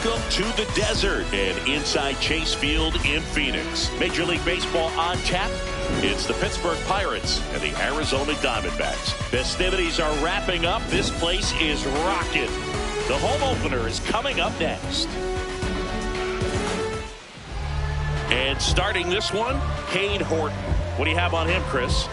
Welcome to the desert and inside Chase Field in Phoenix. Major League Baseball on tap. It's the Pittsburgh Pirates and the Arizona Diamondbacks. Festivities are wrapping up. This place is rocking. The home opener is coming up next. And starting this one, Cade Horton. What do you have on him, Chris?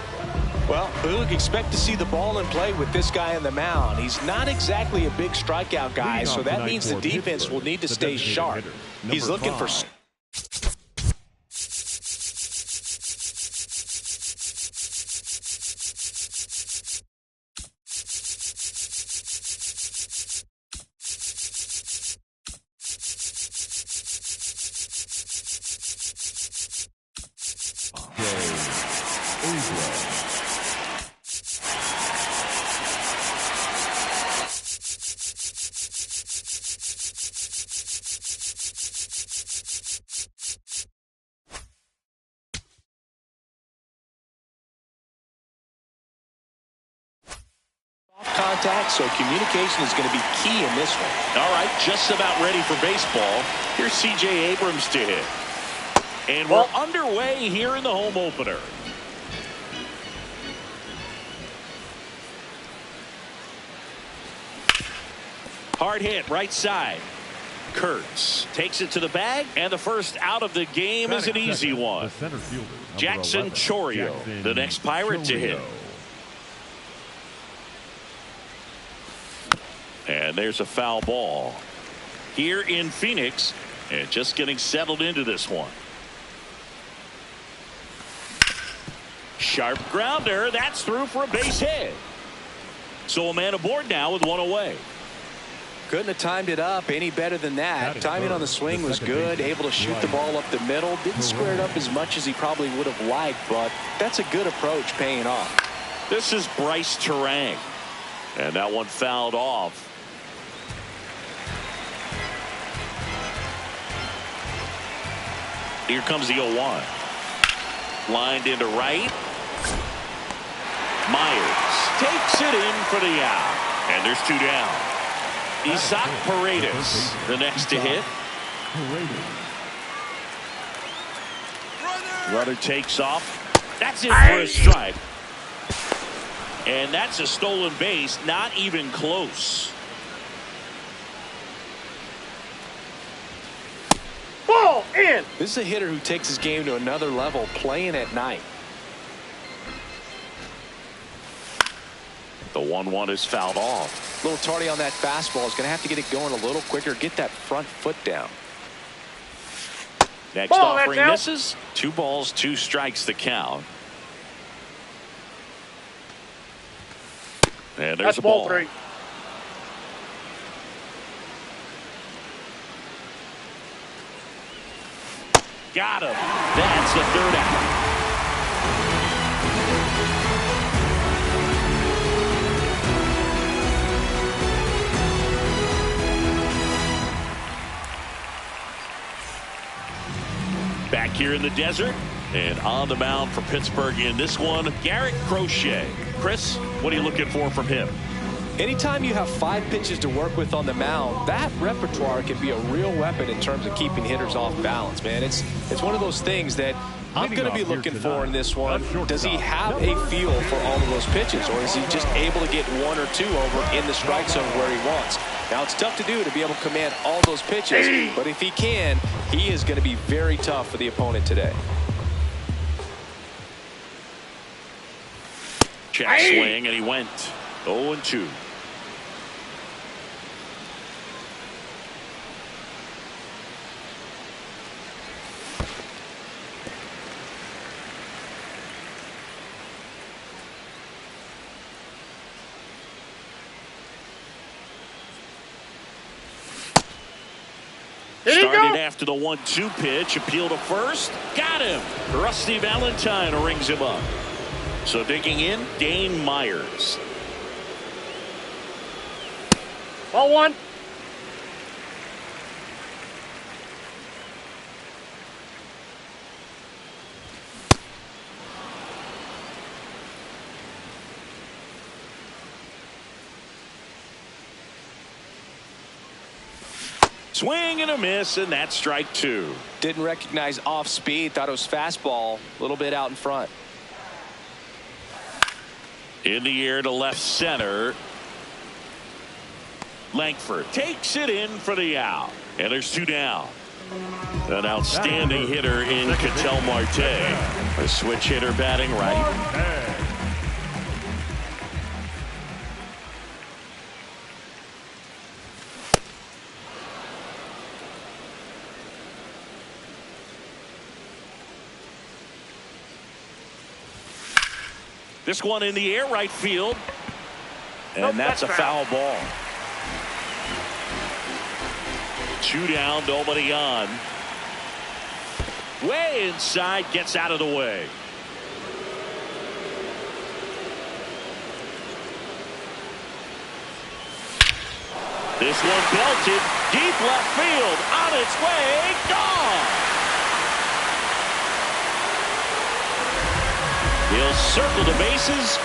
Well, we expect to see the ball in play with this guy on the mound. He's not exactly a big strikeout guy, so that means the defense will need to stay sharp. He's looking for... contact, so communication is going to be key in this one. All right, just about ready for baseball. Here's C.J. Abrams to hit. And we're underway here in the home opener. Hard hit, right side. Kurtz takes it to the bag, and the first out of the game is an easy one. Jackson Chourio, the next Pirate to hit. And there's a foul ball here in Phoenix, and just getting settled into this one. Sharp grounder. That's through for a base hit. So a man aboard now with one away. Couldn't have timed it up any better than that. Timing on the swing was good. Able to shoot the ball up the middle. Didn't square it up as much as he probably would have liked, but that's a good approach paying off. This is Bryce Terang. And that one fouled off. Here comes the 0-1. Lined into right. Myers takes it in for the out. And there's two down. Isaac Paredes, the next to hit. Runner takes off. That's it for a strike. And that's a stolen base, not even close. Ball in. This is a hitter who takes his game to another level, playing at night. The 1-1 is fouled off. A little tardy on that fastball. Is going to have to get it going a little quicker. Get that front foot down. Next offering misses. 2 balls, 2 strikes the count. And there's a ball. 3. Got him. That's the 3rd out. Back here in the desert and on the mound for Pittsburgh in this one, Garrett Crochet. Chris, what are you looking for from him? Anytime you have 5 pitches to work with on the mound, that repertoire can be a real weapon in terms of keeping hitters off balance, man. It's one of those things that I'm going to be looking for in this one. Does he have a feel for all of those pitches, or is he just able to get 1 or 2 over in the strike zone where he wants? Now, it's tough to do to be able to command all those pitches, but if he can, he is going to be very tough for the opponent today. Check swing, and he went 0-2. Started after the 1-2 pitch, appeal to first, got him. Rusty Valentine rings him up. So digging in, Dane Myers. Ball 1. Swing and a miss, and that's strike two. Didn't recognize off speed. Thought it was fastball. A little bit out in front. In the air to left center. Langford takes it in for the out. And there's two down. An outstanding hitter in Ketel Marte. A switch hitter batting right. This one in the air right field. And that's a foul ball. Two down, nobody on. Way inside, gets out of the way. This one belted deep left field, on its way, gone. He'll circle the bases.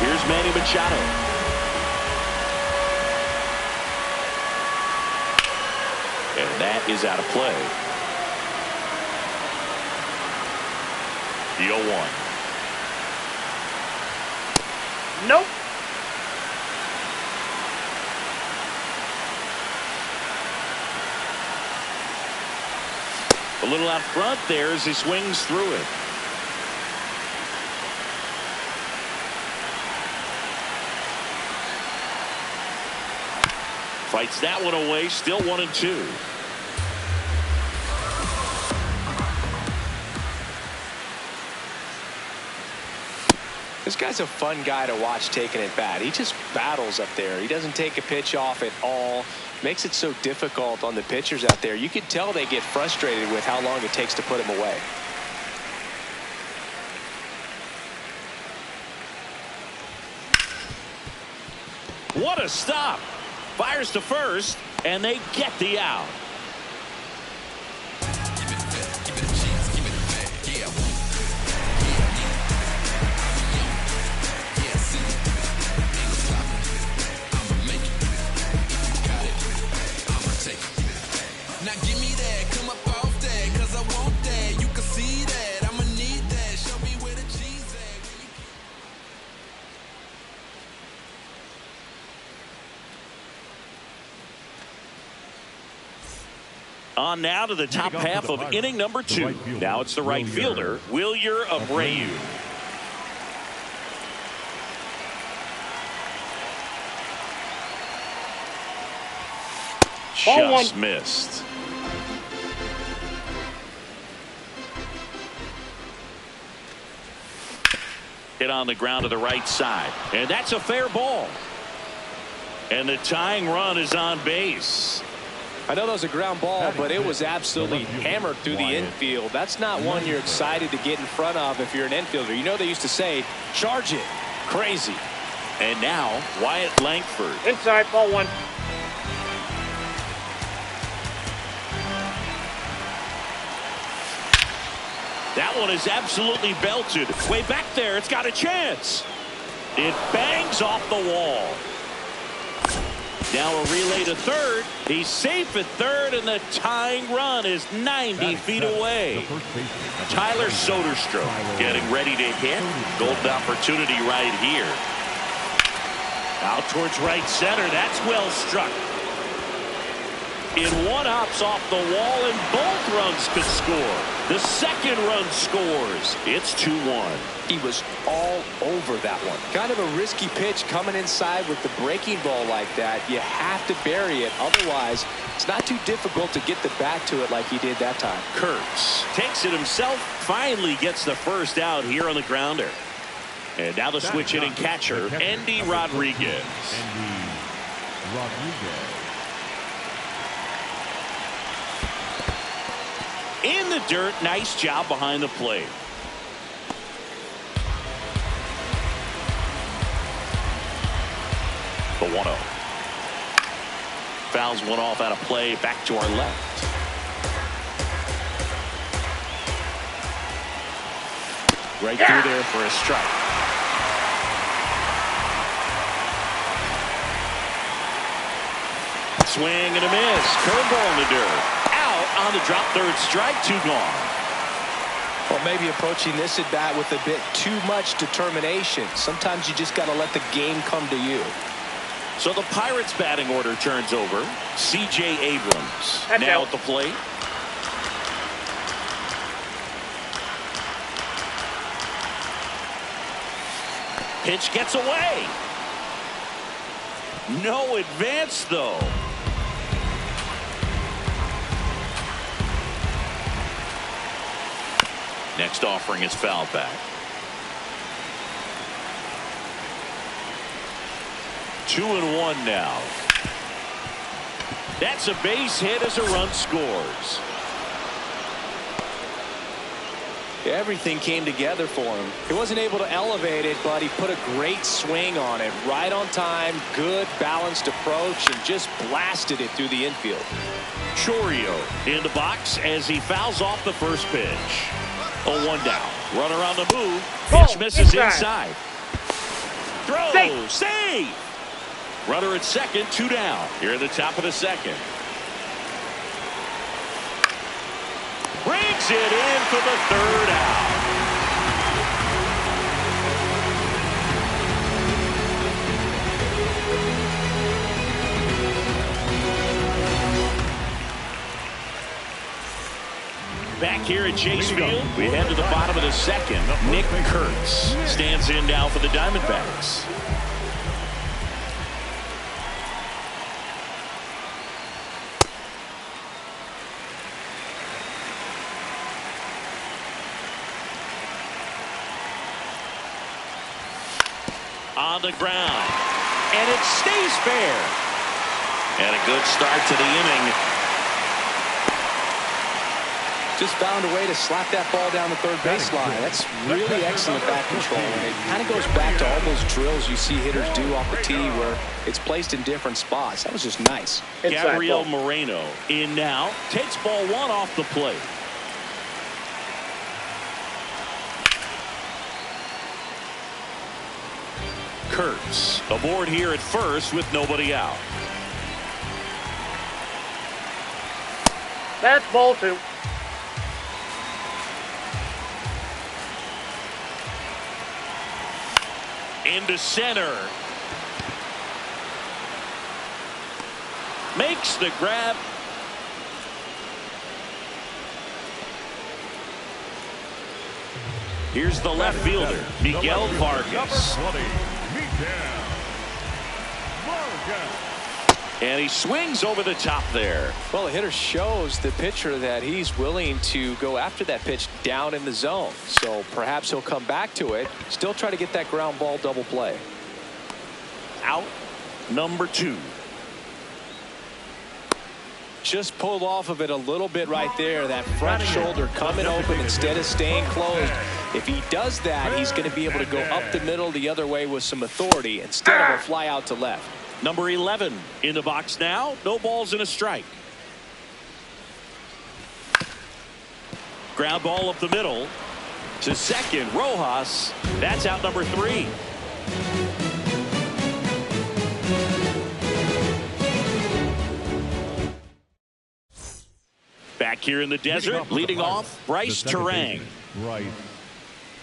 Here's Manny Machado. And that is out of play. The 0-1. Nope. A little out front there as he swings through it. Fights that one away, still 1-2. This guy's a fun guy to watch taking at bat. He just battles up there. He doesn't take a pitch off at all. Makes it so difficult on the pitchers out there. You can tell they get frustrated with how long it takes to put him away. What a stop. Fires to first, and they get the out. On now to the top half of inning number 2. Now it's the right fielder, Wilyer Abreu. Just missed. Hit on the ground to the right side, and that's a fair ball. And the tying run is on base. I know that was a ground ball, but it was absolutely hammered through the infield. That's not one you're excited to get in front of if you're an infielder. You know they used to say, charge it. Crazy. And now, Wyatt Langford. Inside, ball 1. That one is absolutely belted. Way back there, it's got a chance. It bangs off the wall. Now a relay to third. He's safe at third, and the tying run is 90 feet away. Tyler Soderstrom getting ready to hit. Golden opportunity right here. Out towards right center. That's well struck. In one hops off the wall, and both runs could score. The second run scores. It's 2-1. He was all over that one. Kind of a risky pitch coming inside with the breaking ball like that. You have to bury it. Otherwise, it's not too difficult to get the bat to it like he did that time. Kurtz takes it himself. Finally gets the first out here on the grounder. And now the switch hitting catcher, Endy Rodriguez. In the dirt, nice job behind the plate. The 1-0. Fouls one off out of play, back to our left. Right through there for a strike. swing and a miss. Curveball in the dirt. Out on the drop, third strike, 2 gone. Well, maybe approaching this at bat with a bit too much determination. Sometimes you just got to let the game come to you. So the Pirates batting order turns over. C.J. Abrams That's now out. at the plate. Pitch gets away. No advance, though. Next offering is foul back. 2-1 now. That's a base hit as a run scores. Everything came together for him. He wasn't able to elevate it, but he put a great swing on it. Right on time, good balanced approach, and just blasted it through the infield. Chourio in the box as he fouls off the first pitch. 0-1 down. Runner on the move. Pitch misses inside. Throw. Save. Runner at second, 2 down. Here at the top of the second. Brings it in for the 3rd out. Back here at Chase Field, we head to the bottom of the second. Nick Kurtz stands in now for the Diamondbacks. On the ground, and it stays fair. And a good start to the inning. Just found a way to slap that ball down the third baseline. That's really excellent bat control. And it kind of goes back to all those drills you see hitters do off the tee where it's placed in different spots. That was just nice. Gabriel Moreno in now. Takes ball 1 off the plate. Kurtz aboard here at first with nobody out. That's ball 2. Into center. Makes the grab. Here's the left fielder, Miguel Vargas. And he swings over the top there. Well, the hitter shows the pitcher that he's willing to go after that pitch down in the zone. So perhaps he'll come back to it. Still try to get that ground ball double play. Out number 2. Just pulled off of it a little bit right there. That front shoulder coming open instead of staying closed. If he does that, he's going to be able to go up the middle the other way with some authority instead of a fly out to left. Number 11 in the box now. No balls and a strike. Ground ball up the middle to second. Rojas. That's out number 3. Back here in the desert, leading off, Bryce Terang. Bryce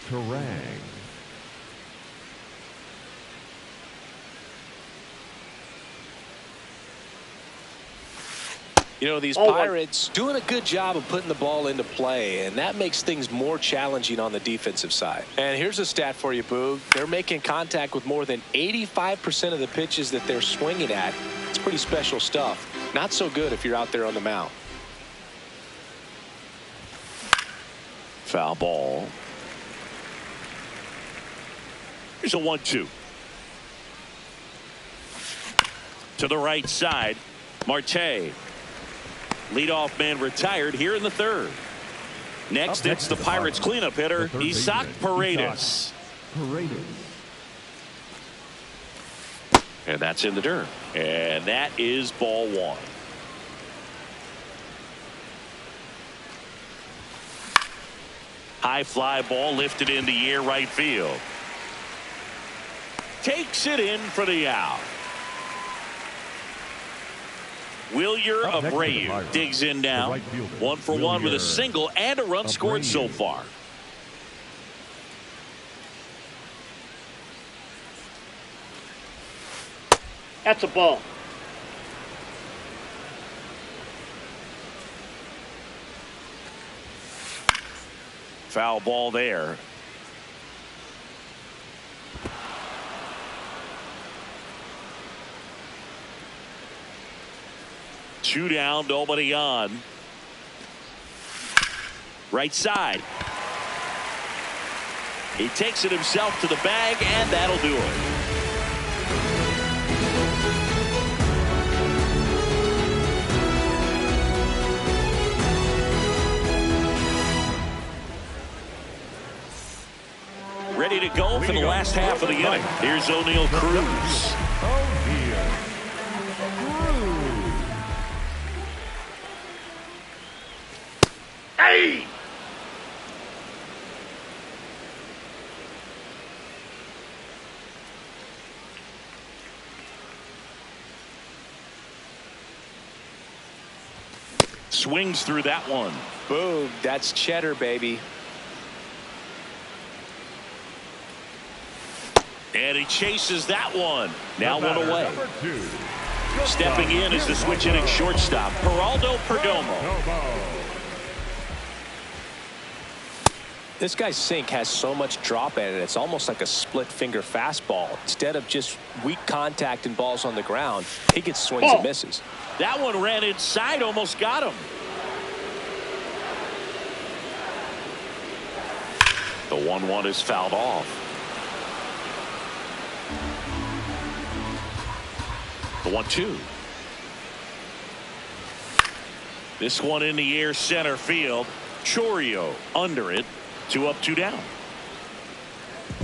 Terang. You know, these Pirates doing a good job of putting the ball into play, and that makes things more challenging on the defensive side. And here's a stat for you, Boog. They're making contact with more than 85% of the pitches that they're swinging at. It's pretty special stuff. Not so good if you're out there on the mound. Foul ball. Here's a 1-2. To the right side, Marte. Leadoff man retired here in the 3rd. Next, it's the Pirates cleanup hitter, Isaac Paredes. And that's in the dirt. And that is ball 1. High fly ball lifted in the air right field. Takes it in for the out. Wilyer Abreu digs in now. 1 for 1 with a single and a run scored so far. That's a ball. Foul ball there. Two down, nobody on. Right side. He takes it himself to the bag, and that'll do it. Ready to go for the last half of the inning. Here's O'Neal Cruz. Hey! Swings through that one. Boom. That's cheddar, baby. And he chases that one. Now one away. Stepping in is the switch inning shortstop, Geraldo Perdomo. This guy's sink has so much drop in it. It's almost like a split finger fastball. Instead of just weak contact and balls on the ground, he gets swings and misses. That one ran inside, almost got him. The 1-1 is fouled off. The 1-2. This one in the air, center field. Chourio under it. 2 up, 2 down.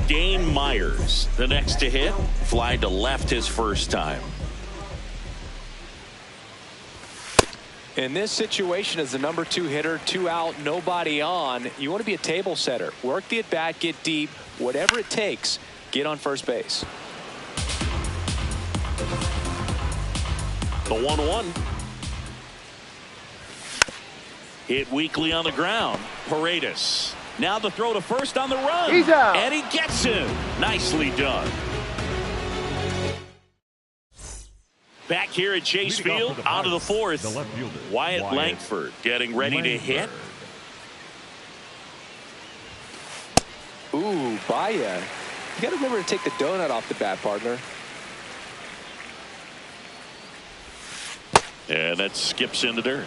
Dane Myers, the next to hit. Fly to left his first time. In this situation, as the number 2 hitter, 2 out, nobody on, you want to be a table setter. Work the at bat, get deep, whatever it takes, get on first base. The 1-1. Hit weakly on the ground. Paredes. Now the throw to first on the run. He's out. And he gets him. Nicely done. Back here at Chase Field, out of the fourth. Wyatt Langford getting ready to hit. Ooh, Baya. You got to remember to take the donut off the bat, partner. And that skips into dirt.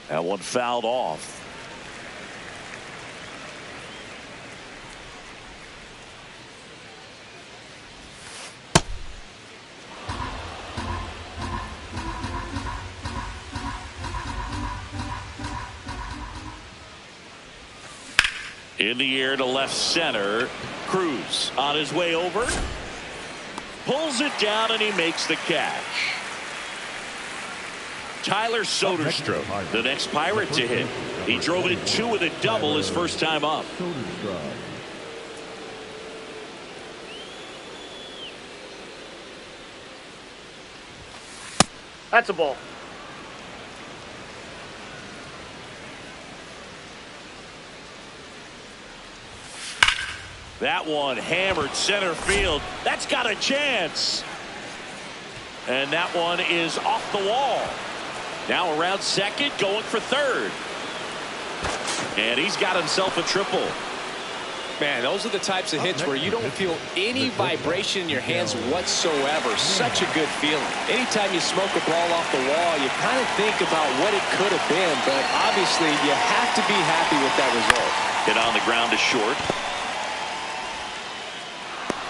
That one fouled off. In the air to left center. Cruz on his way over. Pulls it down and he makes the catch. Tyler Soderstrom, the next Pirate to hit. He drove in 2 with a double his first time up. That's a ball. That one hammered center field. That's got a chance. And that one is off the wall. Now around second, going for third. And he's got himself a triple. Man, those are the types of hits where you don't feel any vibration in your hands whatsoever. Such a good feeling. Anytime you smoke a ball off the wall, you kind of think about what it could have been, but obviously you have to be happy with that result. Hit on the ground to short.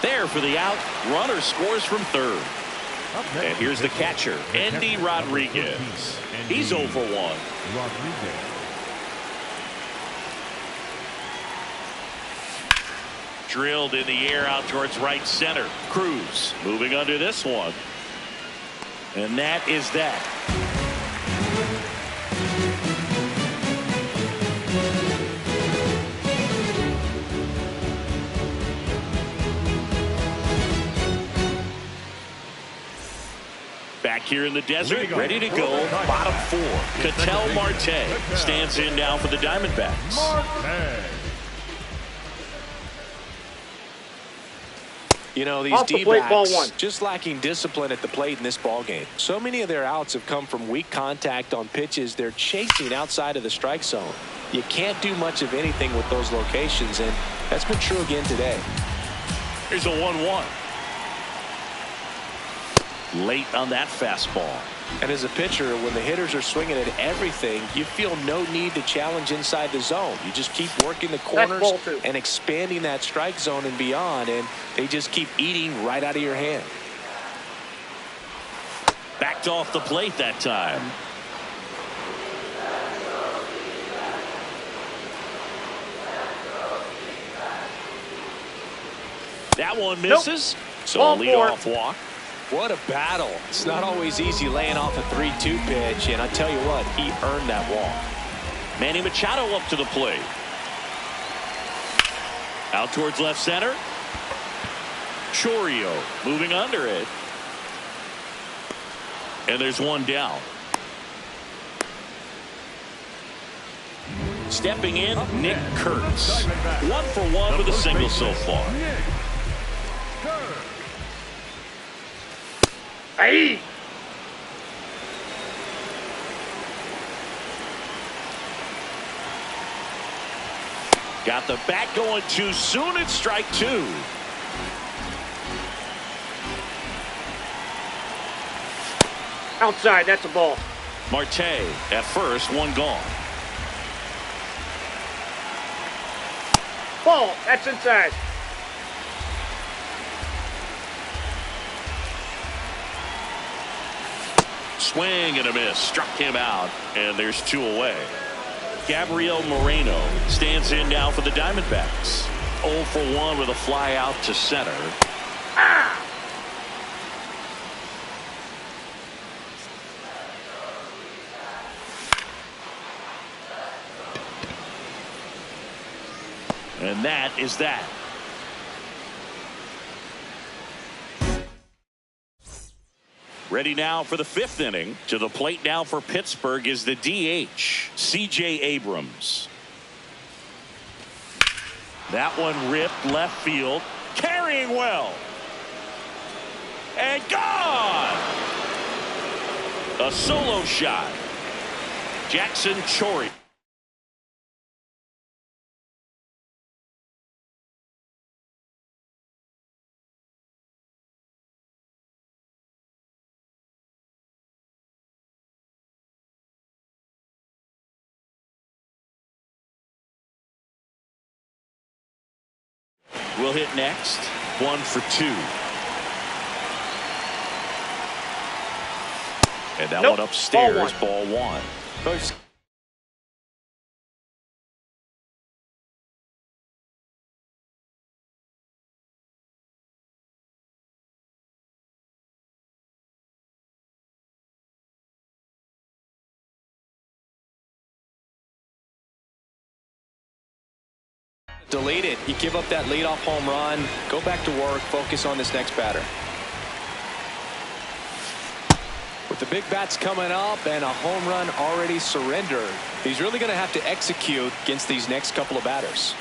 There for the out. Runner scores from third. And here's the catcher, Andy Rodriguez. He's 0 for 1. Drilled in the air out towards right center. Cruz moving under this one. And that is that. Back here in the desert, ready to go, bottom 4. Ketel Marte stands in now for the Diamondbacks. You know, these D-backs just lacking discipline at the plate in this ballgame. So many of their outs have come from weak contact on pitches they're chasing outside of the strike zone. You can't do much of anything with those locations, and that's been true again today. Here's a 1-1. Late on that fastball. And as a pitcher, when the hitters are swinging at everything, you feel no need to challenge inside the zone. You just keep working the corners and expanding that strike zone and beyond, and they just keep eating right out of your hand. Backed off the plate that time. That one misses. So leadoff walk. What a battle. It's not always easy laying off a 3-2 pitch, and I tell you what, he earned that walk. Manny Machado up to the plate. Out towards left center. Chourio moving under it. And there's one down. Stepping in, Nick Kurtz. 1 for 1 with a single so far. Hey! Got the bat going too soon. It's strike 2. Outside, that's a ball. Marte at first, one gone. Ball, that's inside. Swing and a miss. Struck him out, and there's 2 away. Gabriel Moreno stands in now for the Diamondbacks. 0 for 1 with a fly out to center. Ah! And that is that. Ready now for the 5th inning. To the plate now for Pittsburgh is the DH, C.J. Abrams. That one ripped left field. Carrying well. And gone! A solo shot. Jackson Chourio. Will hit next. 1 for 2. And that one upstairs. Ball 1. Delete it. You give up that leadoff home run. Go back to work. Focus on this next batter. With the big bats coming up and a home run already surrendered, he's really going to have to execute against these next couple of batters.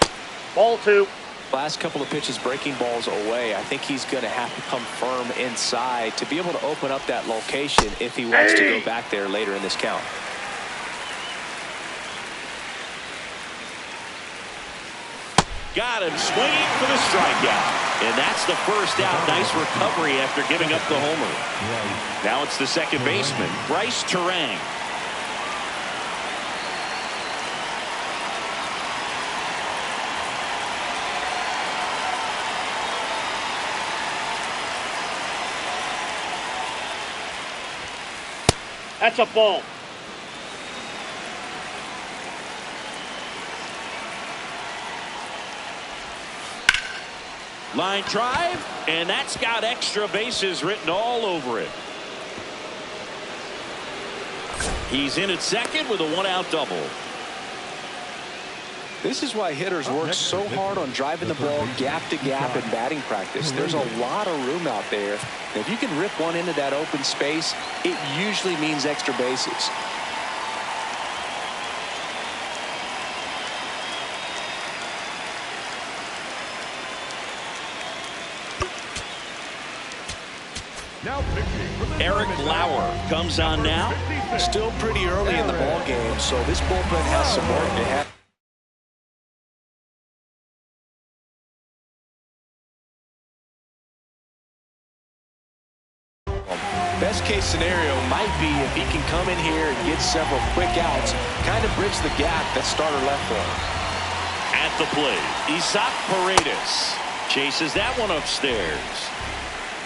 Ball 2. Last couple of pitches breaking balls away. I think he's going to have to come firm inside to be able to open up that location if he wants to go back there later in this count. Got him swinging for the strikeout. And that's the first out. Nice recovery after giving up the homer. Now it's the second baseman, Bryce Turang. That's a ball. Line drive, and that's got extra bases written all over it. He's in at second with a 1-out double. This is why hitters work so hard on driving the ball gap to gap in batting practice. There's a lot of room out there. If you can rip one into that open space, it usually means extra bases. Eric Lauer comes on now. Still pretty early in the ball game, so this bullpen has some work to have. Best case scenario might be if he can come in here and get several quick outs, kind of bridge the gap that starter left for him. At the plate, Isaac Paredes chases that one upstairs.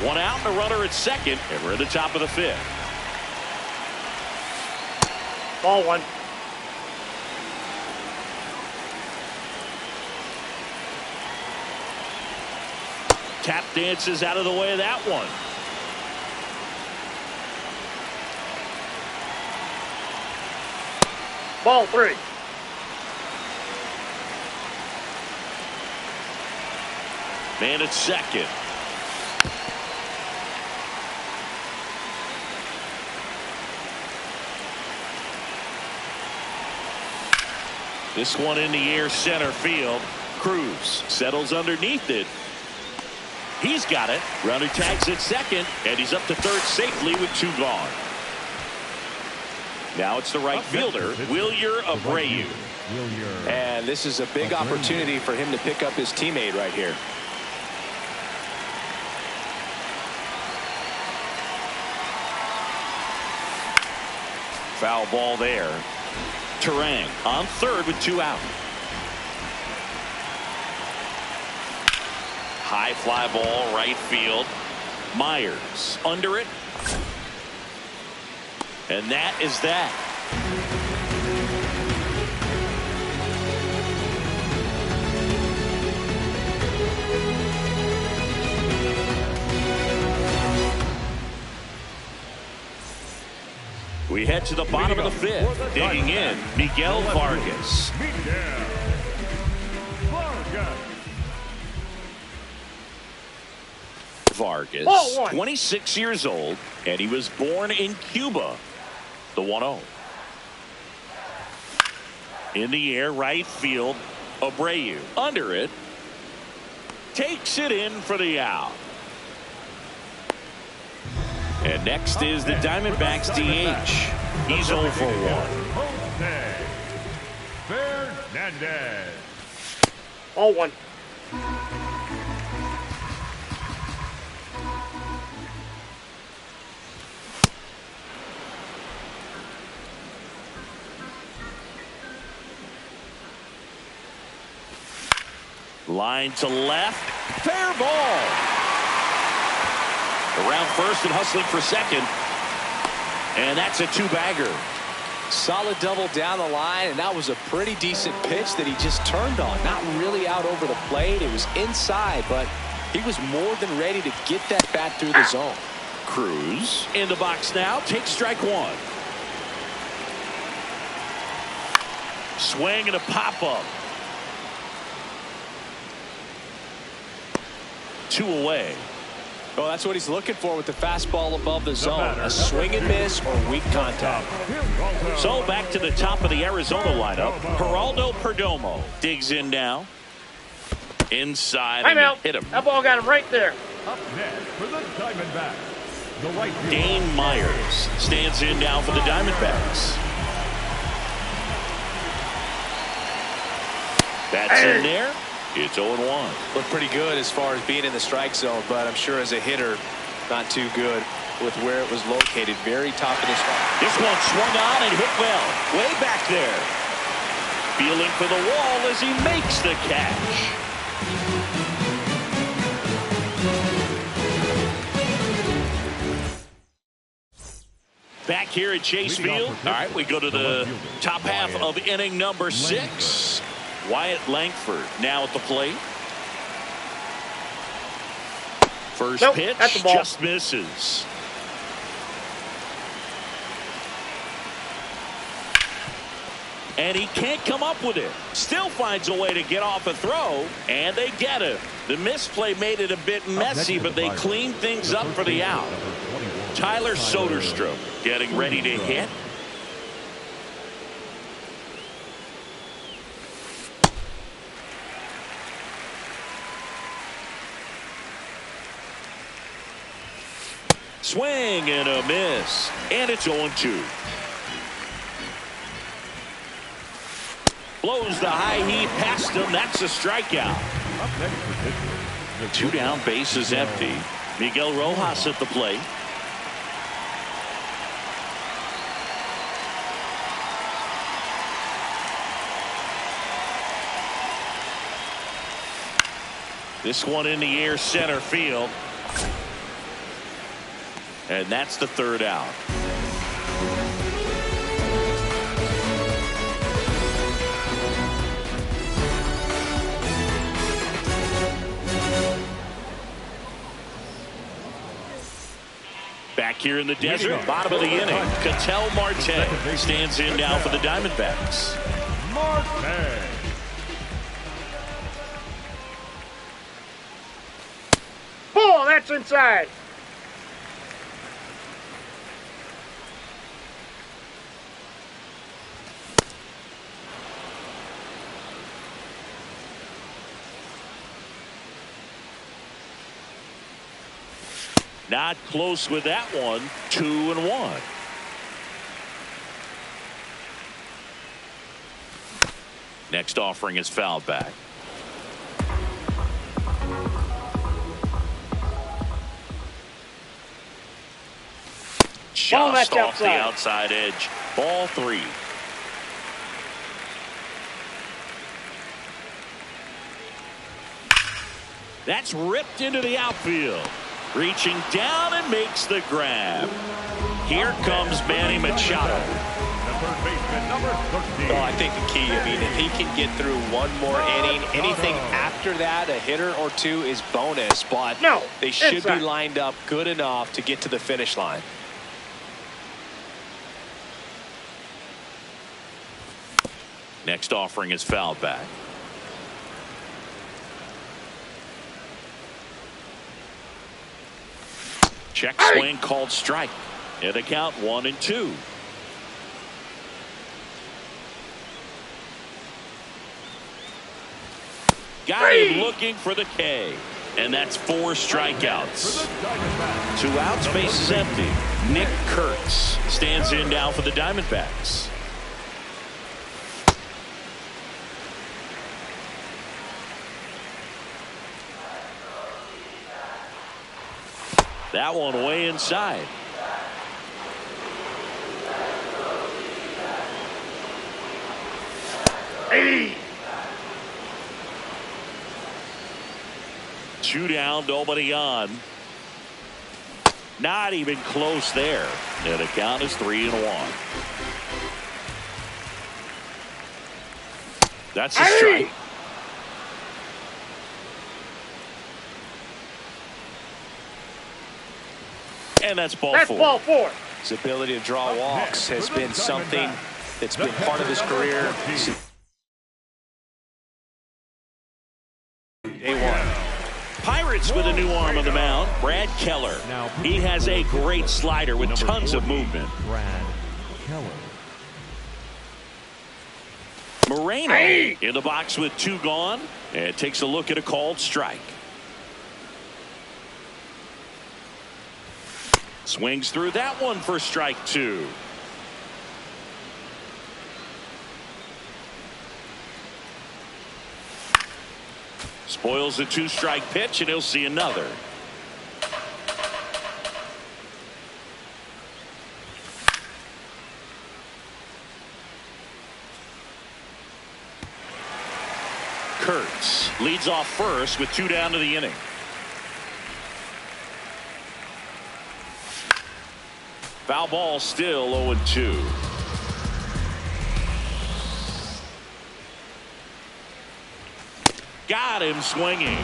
One out and a runner at second, and we're at the top of the fifth. Ball one. Tap dances out of the way of that one. Ball three. Man at second. This one in the air, center field. Cruz settles underneath it. He's got it. Runner tags at second, and he's up to third safely with two gone. Now it's the right fielder, Wilyer Abreu. And this is a big opportunity for him to pick up his teammate right here. Foul ball there. Terang on third with two out. High fly ball, right field. Myers under it. And that is that. We head to the bottom of the fifth. Digging in, Miguel Vargas. Vargas, 26 years old, and he was born in Cuba. The 1-0. In the air, right field, Abreu under it. Takes it in for the out. And next is the Diamondbacks DH. He's 0 for 1. Ball one. Line to left. Fair ball. Around first and hustling for second. And that's a two-bagger. Solid double down the line, and that was a pretty decent pitch that he just turned on. Not really out over the plate. It was inside, but he was more than ready to get that bat through the zone. Cruz in the box now. Takes strike one. Swing and a pop-up. 2 away. Well, that's what he's looking for with the fastball above the zone. A swing and miss or weak contact. So back to the top of the Arizona lineup. Geraldo Perdomo digs in now. Inside and hit him. That ball got him right there. Up next for the Diamondbacks, the right fielder, Dane Myers stands in now for the Diamondbacks. That's in there. It's 0-1. Looked pretty good as far as being in the strike zone, but I'm sure as a hitter, not too good with where it was located. Very top of the strike. This one swung on and hit well. Way back there. Feeling for the wall as he makes the catch. Back here at Chase Field. All right, we go to the top half of inning number 6. Wyatt Langford now at the plate. First pitch at the ball. just misses. and he can't come up with it. Still finds a way to get off a throw, and they get him. The misplay made it a bit messy, but they cleaned things up for the out. Tyler Soderstrom getting ready to hit. Swing and a miss, and it's 0-2. Blows the high heat past him. That's a strikeout. 2 down, base is empty. Miguel Rojas at the plate. This one in the air, center field. And that's the 3rd out. Back here in the desert, bottom of the inning, Ketel Marte stands in now for the Diamondbacks. Marte. Ball, that's inside. Not close with that one. 2-1. Next offering is fouled back. Just off the outside edge. Ball 3. That's ripped into the outfield. Reaching down and makes the grab. Here comes Manny Machado. Well, I think the key, if he can get through one more inning, anything after that, a hitter or 2 is bonus, but they should be lined up good enough to get to the finish line. Next offering is fouled back. Check swing called strike. And a count 1-2. Got him looking for the K. And that's 4 strikeouts. 2 outs, base is empty. Nick Kurtz stands in now for the Diamondbacks. That one way inside. Hey. 2 down, nobody on. Not even close there. And the count is 3-1. That's a strike. And that's ball 4. Ball 4. His ability to draw walks has been something that's been part of his career. Day 1. Pirates with a new arm on the mound, Brad Keller. He has a great slider with tons of movement. Brad Keller. Moreno in the box with 2 gone, and takes a look at a called strike. Swings through that one for strike 2. Spoils the 2-strike pitch, and he'll see another. Kurtz leads off first with 2 down to the inning. Foul ball, still 0-2. Got him swinging.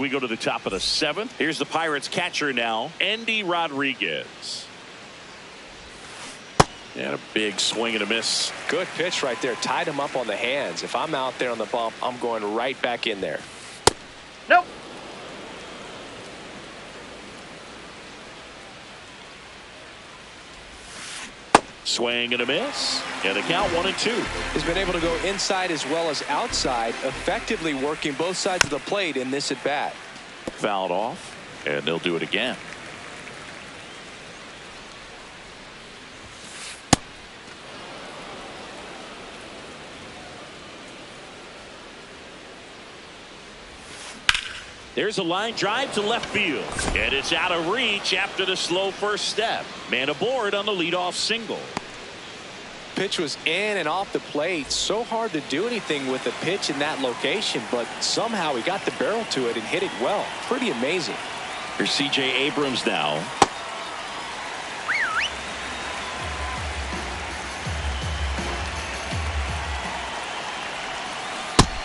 we go to the top of the 7th. Here's the Pirates catcher now, Andy Rodriguez. And a big swing and a miss. Good pitch right there. Tied him up on the hands. If I'm out there on the bump, I'm going right back in there. Nope. Swing and a miss. And the count 1-2. He's been able to go inside as well as outside, effectively working both sides of the plate in this at bat. Fouled off, and they'll do it again. There's a line drive to left field, and it's out of reach after the slow first step. Man aboard on the leadoff single. Pitch was in and off the plate. So hard to do anything with the pitch in that location, but somehow he got the barrel to it and hit it well. Pretty amazing. Here's C.J. Abrams now.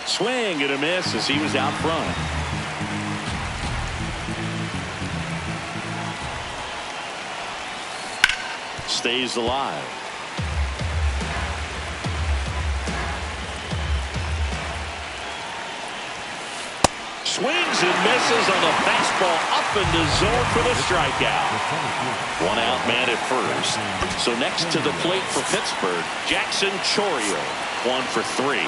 Swing and a miss as he was out front. Stays alive. Swings and misses on the fastball up in the zone for the strikeout. 1 out, man at first. So next to the plate for Pittsburgh, Jackson Chourio, 1 for 3.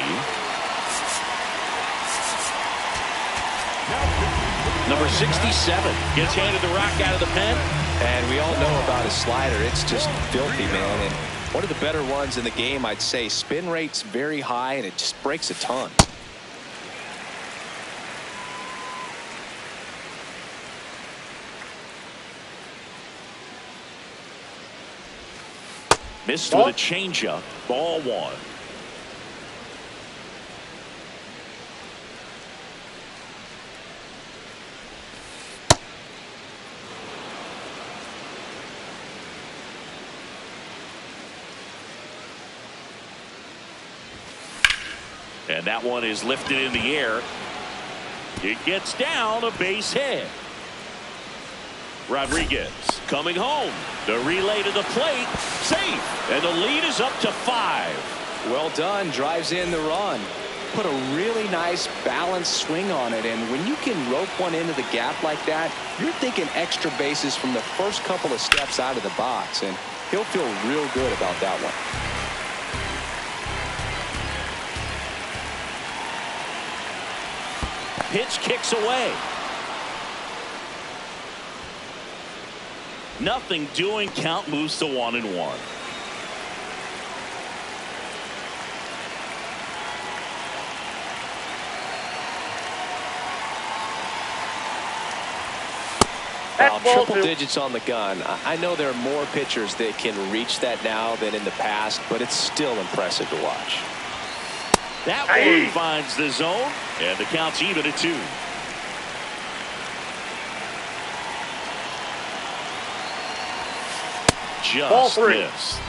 Number 67 gets handed the rock out of the pen. And we all know about his slider. It's just filthy, man. And one of the better ones in the game, I'd say. Spin rate's very high, and it just breaks a ton. Missed with a changeup. Ball 1. And that one is lifted in the air. It gets down, a base hit. Rodriguez coming home. The relay to the plate. Safe. And the lead is up to 5. Well done. Drives in the run. Put a really nice balanced swing on it. And when you can rope one into the gap like that, you're thinking extra bases from the first couple of steps out of the box. And he'll feel real good about that one. Pitch kicks away. Nothing doing. Count moves to 1-1. Wow, triple digits on the gun. I know there are more pitchers that can reach that now than in the past, but it's still impressive to watch. That one finds the zone, and the count's even at 2. Just missed.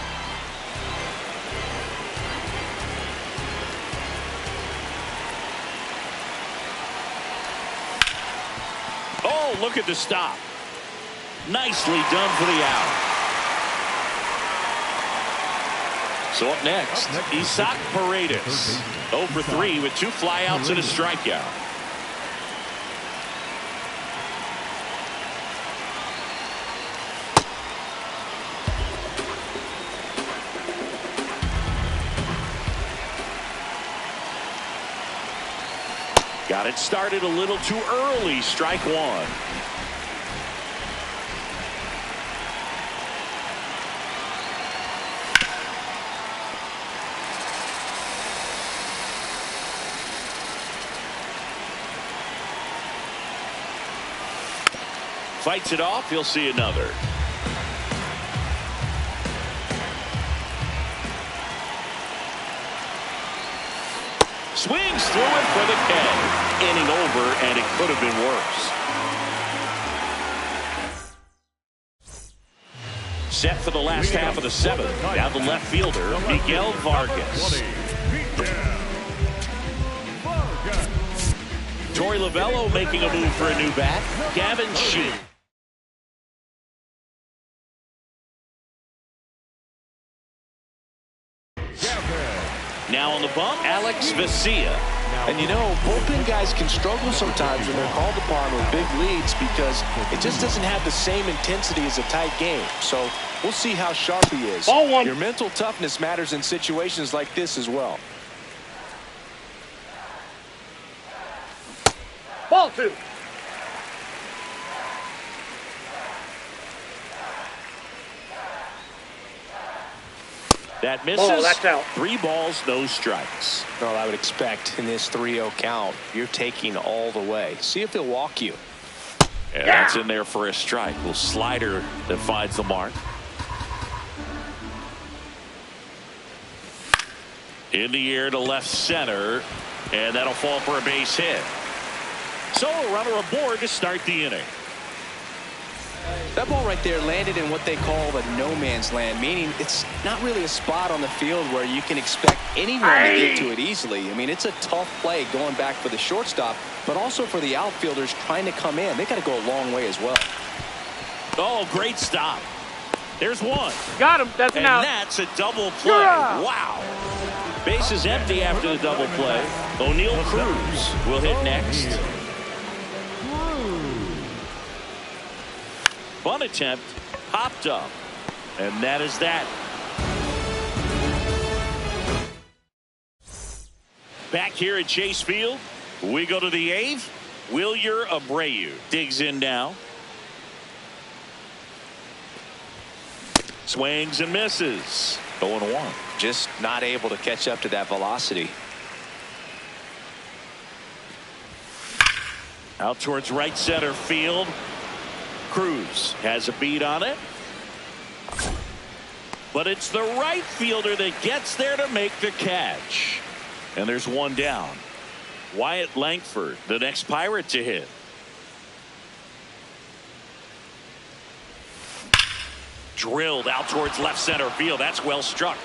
Oh, look at the stop. Nicely done for the out. So up next, Isaac Paredes. 0 for 3 with 2 flyouts and a strikeout. Got it started a little too early. Strike 1. Fights it off. You'll see another. Swings through it for the K. Inning over, and it could have been worse. Set for the last half of the 7th. Down the left fielder, Miguel Vargas. Torey Lovello making a move for a new bat. Gavin Sheet. Now on the bump, Alex Vesia. And you know, bullpen guys can struggle sometimes when they're called upon with big leads because it just doesn't have the same intensity as a tight game. So we'll see how sharp he is. Ball one. Your mental toughness matters in situations like this as well. Ball two. That misses. Ball, that's out. 3 balls, no strikes. Well, I would expect in this 3-0 count, you're taking all the way. See if he'll walk you. And that's in there for a strike. Little slider that finds the mark. In the air to left center, and that'll fall for a base hit. So a runner aboard to start the inning. That ball right there landed in what they call the no man's land, meaning it's not really a spot on the field where you can expect anyone to get to it easily. I mean, it's a tough play going back for the shortstop, but also for the outfielders trying to come in. They got to go a long way as well. Oh, great stop. There's one. Got him. That's an And out. that's a double play. Yeah. Wow. Base is empty after the double play. O'Neal Cruz will hit next. Bunt attempt popped up, and that is that. Back here at Chase Field, we go to the 8th. Wilyer Abreu digs in now. Swings and misses. 0-1. Just not able to catch up to that velocity. Out towards right center field. Cruz has a beat on it. But it's the right fielder that gets there to make the catch. And there's one down. Wyatt Langford, the next Pirate to hit. Drilled out towards left center field. That's well struck.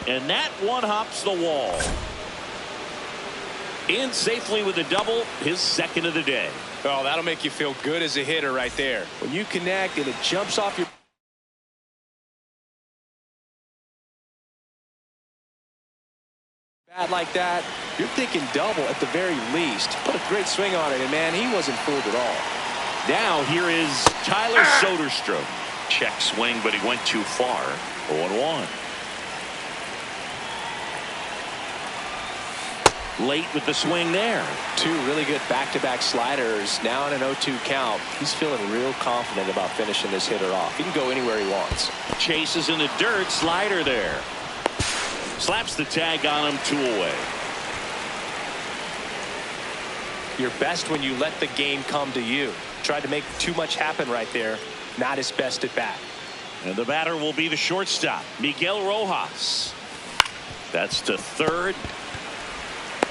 And that one hops the wall. In safely with a double, his second of the day. Oh, that'll make you feel good as a hitter right there. When you connect and it jumps off your bat like that, you're thinking double at the very least. Put a great swing on it, and man, he wasn't fooled at all. Now here is Tyler Soderstrom. Check swing, but he went too far. 0-1. Late with the swing there. Two really good back-to-back sliders. Now in an 0-2 count. He's feeling real confident about finishing this hitter off. He can go anywhere he wants. Chases in the dirt. Slider there. Slaps the tag on him. 2 away. You're best when you let the game come to you. Tried to make too much happen right there. Not his best at bat. And the batter will be the shortstop, Miguel Rojas. That's to third.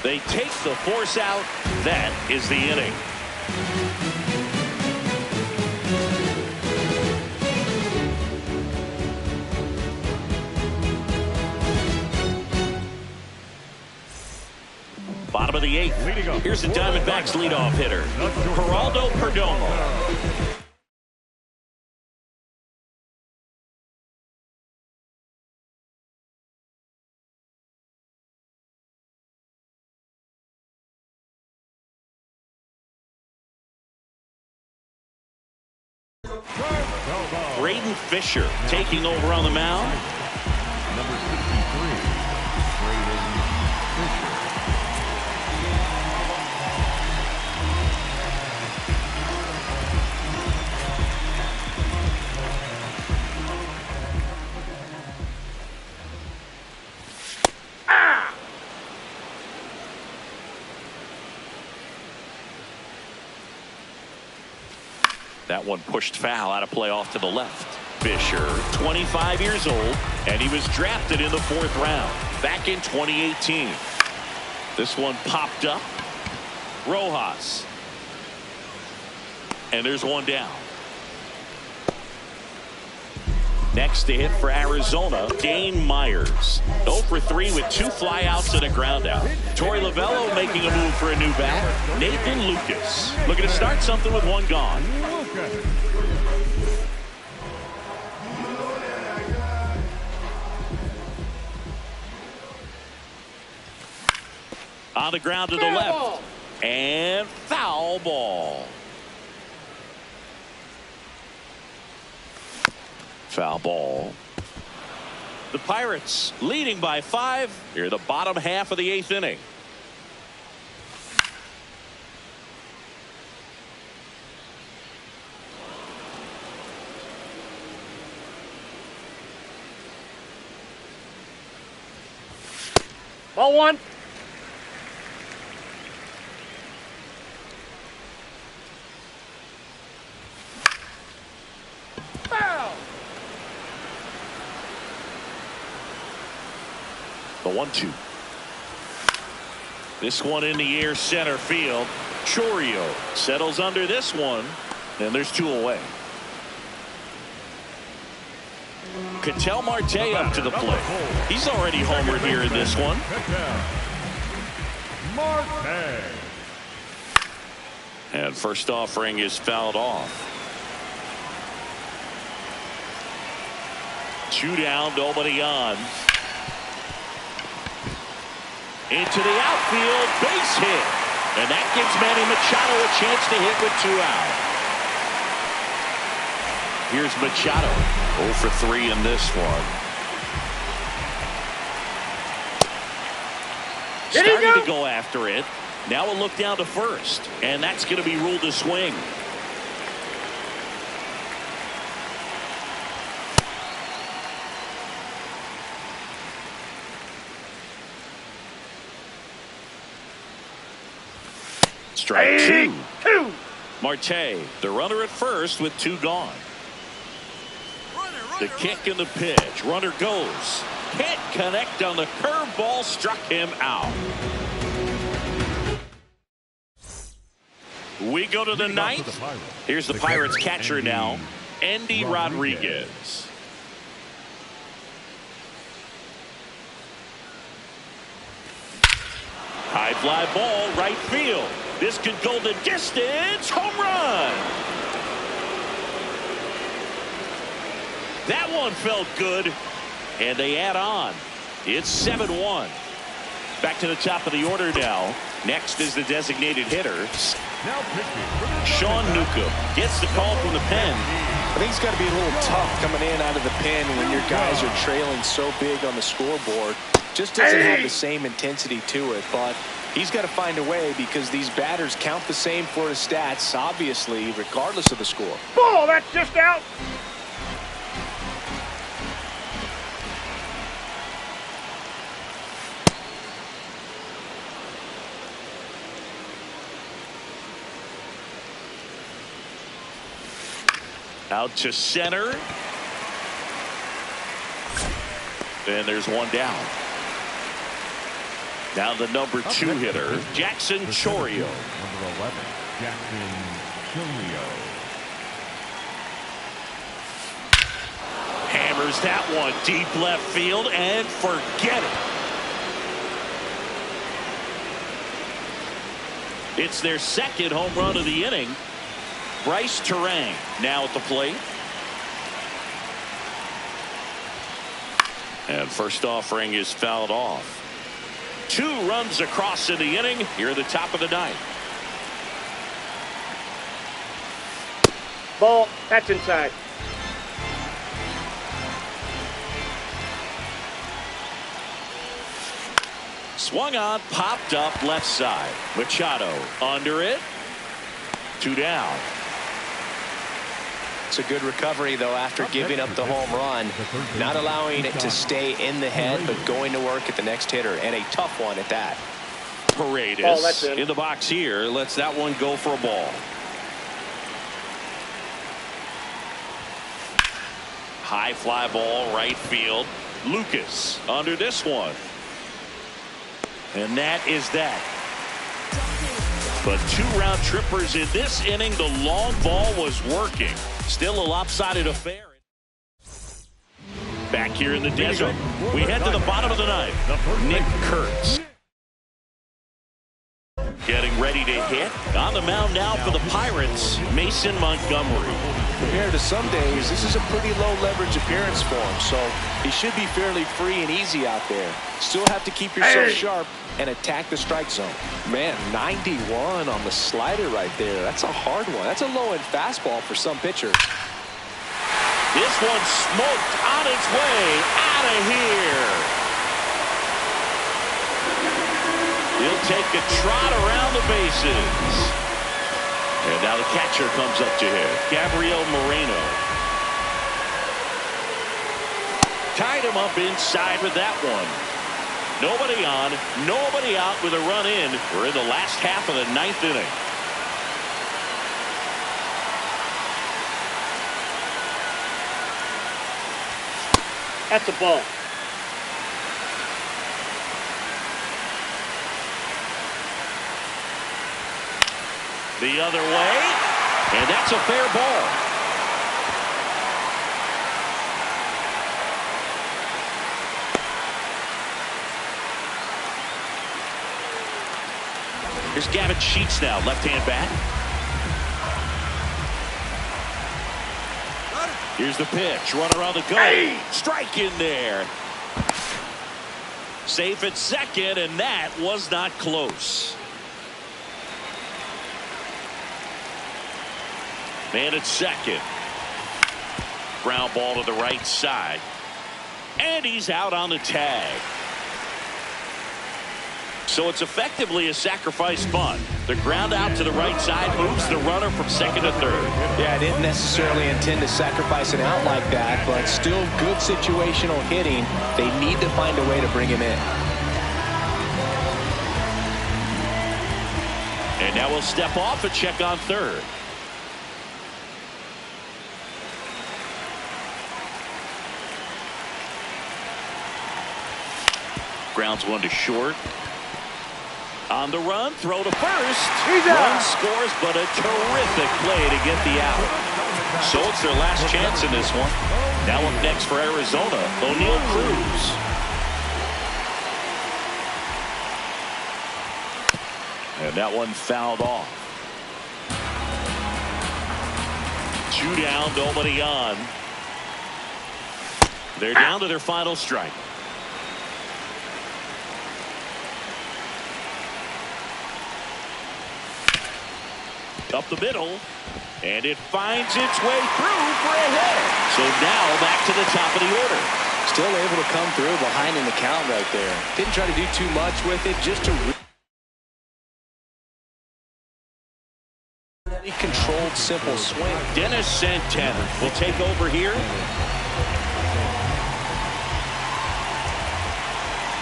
They take the force out. That is the inning. Bottom of the 8th. Here's the Diamondbacks leadoff hitter, Geraldo Perdomo. Braden Fisher taking over on the mound. Number 63, Braden Fisher. That one pushed foul, out of play off to the left. Fisher, 25 years old, and he was drafted in the 4th round back in 2018. This one popped up. Rojas. And there's one down. Next to hit for Arizona, Dane Myers. 0 for 3 with 2 flyouts and a ground out. Torey Lovullo making a move for a new bat. Nathan Lucas looking to start something with 1 gone. On the ground to the left. And foul ball. Foul ball. The Pirates leading by 5 here in the bottom half of the 8th inning. Ball 1. The 1-2. This one in the air, center field. Chourio settles under this one, and there's 2 away. Ketel Marte up to the plate. He's already homered here in this one. Marte. And first offering is fouled off. 2 down, nobody on. Into the outfield, base hit. And that gives Manny Machado a chance to hit with 2 out. Here's Machado. 0 for 3 in this one. Starting to go after it. Now a look down to first. And that's going to be ruled a swing. Strike 2. Marte, the runner at first with 2 gone. The kick and the pitch. Runner goes. Can't connect on the curveball. Struck him out. We go to the 9th. Here's the Pirates catcher now, Andy Rodriguez. High fly ball, right field. This could go the distance. Home run. That one felt good. And they add on. It's 7-1. Back to the top of the order now. Next is the designated hitter. Sean Newcomb gets the call from the pen. I think it's got to be a little tough coming in out of the pen when your guys are trailing so big on the scoreboard. Just doesn't have the same intensity to it, but he's got to find a way because these batters count the same for his stats, obviously, regardless of the score. Ball, that's just out. Out to center. And there's 1 down. Now the number 2 hitter, Jackson Chourio. Number 11, Jackson Chourio. Hammers that one deep left field and forget it. It's their 2nd home run of the inning. Bryce Terang now at the plate. And first offering is fouled off. 2 runs across in the inning here at the top of the 9th. Ball, that's inside. Swung on, popped up left side. Machado under it. 2 down. It's a good recovery, though, after giving up the home run. Not allowing it to stay in the head, but going to work at the next hitter, and a tough one at that. Paredes in the box here. Lets that one go for a ball. High fly ball, right field. Lucas under this one. And that is that. But 2 round trippers in this inning. The long ball was working. Still a lopsided affair. Back here in the desert, we head to the bottom of the ninth. Nick Kurtz getting ready to hit. On the mound now for the Pirates, Mason Montgomery. Compared to some days, this is a pretty low leverage appearance for him, so he should be fairly free and easy out there. Still have to keep yourself sharp and attack the strike zone. Man, 91 on the slider right there. That's a hard one. That's a low-end fastball for some pitchers. This one smoked on its way out of here. He'll take a trot around the bases. And now the catcher comes up to him, Gabriel Moreno. Tied him up inside with that one. Nobody on, nobody out with a run in. We're in the last half of the ninth inning. That's a ball. The other way, and that's a fair ball. Here's Gavin Sheets now, left-hand bat. Here's the pitch, runner on the go. Strike in there. Safe at second, and that was not close. Man at second. Ground ball to the right side. And he's out on the tag. So it's effectively a sacrifice bunt. The ground out to the right side moves the runner from second to third. Yeah, I didn't necessarily intend to sacrifice an out like that, but still good situational hitting. They need to find a way to bring him in. And now we'll step off and check on third. Grounds one to short. On the run, throw to first. Run scores, but a terrific play to get the out. So it's their last chance in this one. Now up next for Arizona, O'Neal Cruz. And that one fouled off. 2 down, nobody on. They're down to their final strike. Up the middle, and it finds its way through for a hit. So now back to the top of the order. Still able to come through behind in the count right there. Didn't try to do too much with it, just a really controlled, simple swing. Dennis Santana will take over here.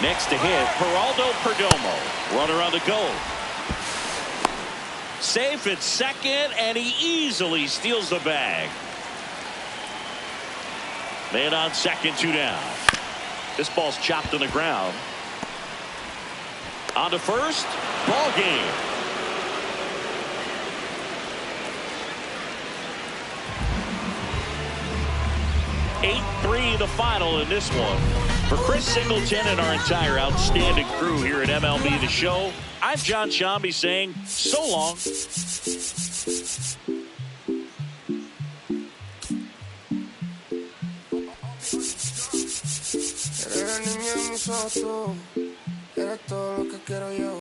Next to hit, Geraldo Perdomo. Runner on the go. Safe at second, and he easily steals the bag. Man on second, 2 down. This ball's chopped on the ground. On to first, ball game. (8-3) the final in this one. For Chris Singleton and our entire outstanding crew here at MLB The Show, I'm John Shambi saying so long. Eres la niña de mis ojos, eres todo lo que quiero yo.